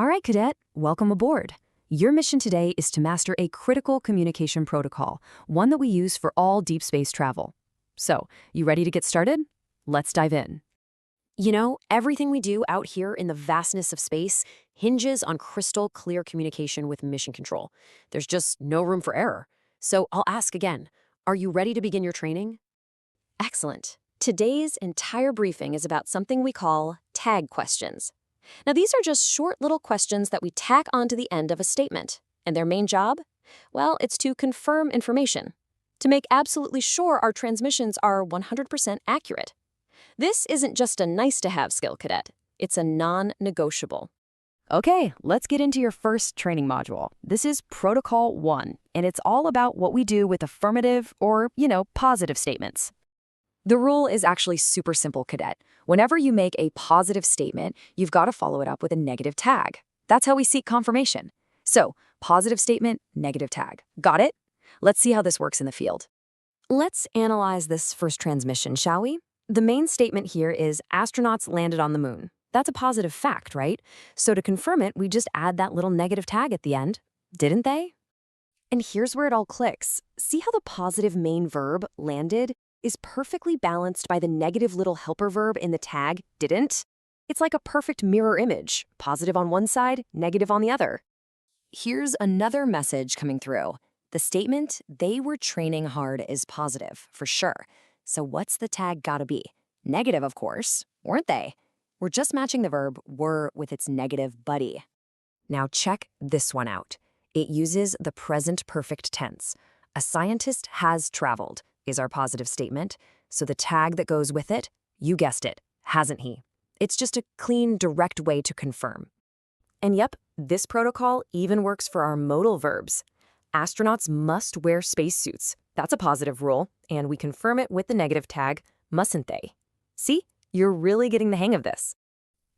All right, cadet, welcome aboard. Your mission today is to master a critical communication protocol, one that we use for all deep space travel. So, you ready to get started? Let's dive in. You know, everything we do out here in the vastness of space hinges on crystal clear communication with mission control. There's just no room for error. So I'll ask again, are you ready to begin your training? Excellent. Today's entire briefing is about something we call tag questions. Now, these are just short little questions that we tack onto the end of a statement. And their main job? Well, it's to confirm information, to make absolutely sure our transmissions are 100% accurate. This isn't just a nice-to-have skill, cadet. It's a non-negotiable. Okay, let's get into your first training module. This is Protocol 1, and it's all about what we do with affirmative or, positive statements. The rule is actually super simple, cadet. Whenever you make a positive statement, you've got to follow it up with a negative tag. That's how we seek confirmation. So, positive statement, negative tag. Got it? Let's see how this works in the field. Let's analyze this first transmission, shall we? The main statement here is astronauts landed on the moon. That's a positive fact, right? So to confirm it, we just add that little negative tag at the end. Didn't they? And here's where it all clicks. See how the positive main verb, landed, is perfectly balanced by the negative little helper verb in the tag, didn't? It's like a perfect mirror image, positive on one side, negative on the other. Here's another message coming through. The statement, they were training hard, is positive, for sure. So what's the tag gotta be? Negative, of course, weren't they? We're just matching the verb were with its negative buddy. Now check this one out. It uses the present perfect tense. A scientist has traveled is our positive statement, so the tag that goes with it, you guessed it, hasn't he? It's just a clean, direct way to confirm. And yep, this protocol even works for our modal verbs. Astronauts must wear spacesuits. That's a positive rule, and we confirm it with the negative tag, mustn't they? See? You're really getting the hang of this.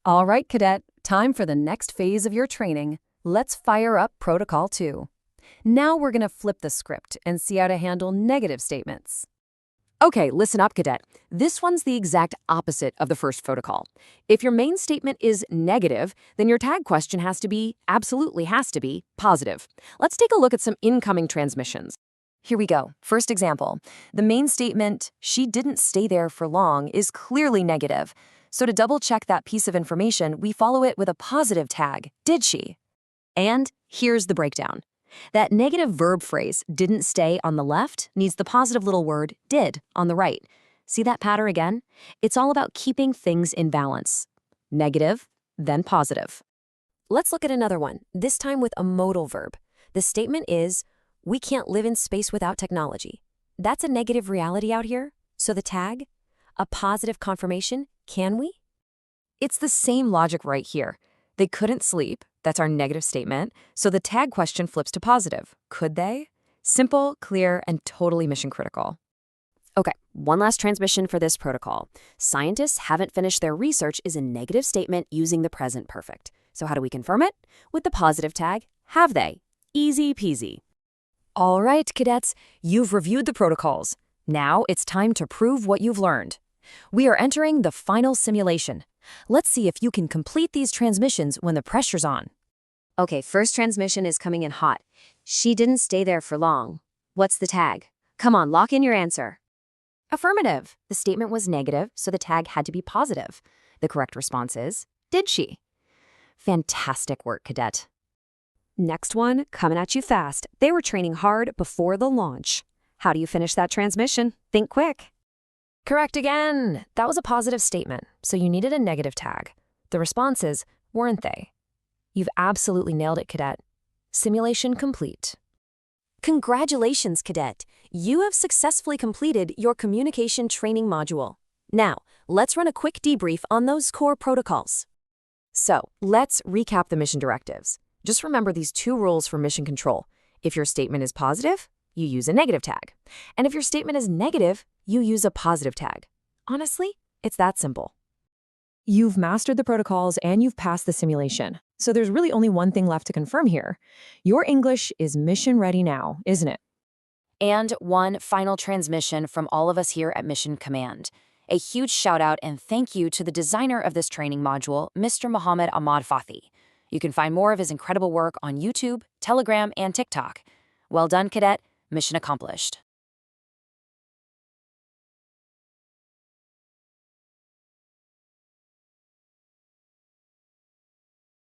All right, cadet, time for the next phase of your training. Let's fire up Protocol 2. Now we're going to flip the script and see how to handle negative statements. Okay, listen up, cadet. This one's the exact opposite of the first protocol. If your main statement is negative, then your tag question absolutely has to be, positive. Let's take a look at some incoming transmissions. Here we go. First example. The main statement, she didn't stay there for long, is clearly negative. So to double-check that piece of information, we follow it with a positive tag, did she? And here's the breakdown. That negative verb phrase, didn't stay, on the left needs the positive little word, did, on the right. See that pattern again? It's all about keeping things in balance. Negative, then positive. Let's look at another one, this time with a modal verb. The statement is, we can't live in space without technology. That's a negative reality out here. So the tag, a positive confirmation, can we? It's the same logic right here. They couldn't sleep. That's our negative statement. So the tag question flips to positive. Could they? Simple, clear, and totally mission critical. Okay, one last transmission for this protocol. Scientists haven't finished their research is a negative statement using the present perfect. So how do we confirm it? With the positive tag, have they? Easy peasy. All right, cadets, you've reviewed the protocols. Now it's time to prove what you've learned. We are entering the final simulation. Let's see if you can complete these transmissions when the pressure's on. Okay, first transmission is coming in hot. She didn't stay there for long. What's the tag? Come on, lock in your answer. Affirmative. The statement was negative, so the tag had to be positive. The correct response is, did she? Fantastic work, cadet. Next one, coming at you fast. They were training hard before the launch. How do you finish that transmission? Think quick. Correct again. That was a positive statement, so you needed a negative tag. The response is, weren't they? You've absolutely nailed it, cadet. Simulation complete. Congratulations, cadet. You have successfully completed your communication training module. Now, let's run a quick debrief on those core protocols. So, let's recap the mission directives. Just remember these two rules for mission control. If your statement is positive, you use a negative tag. And if your statement is negative, you use a positive tag. Honestly, it's that simple. You've mastered the protocols and you've passed the simulation. So there's really only one thing left to confirm here. Your English is mission ready now, isn't it? And one final transmission from all of us here at Mission Command. A huge shout out and thank you to the designer of this training module, Mr. Mohammed Ahmad Fathi. You can find more of his incredible work on YouTube, Telegram, and TikTok. Well done, cadet. Mission accomplished.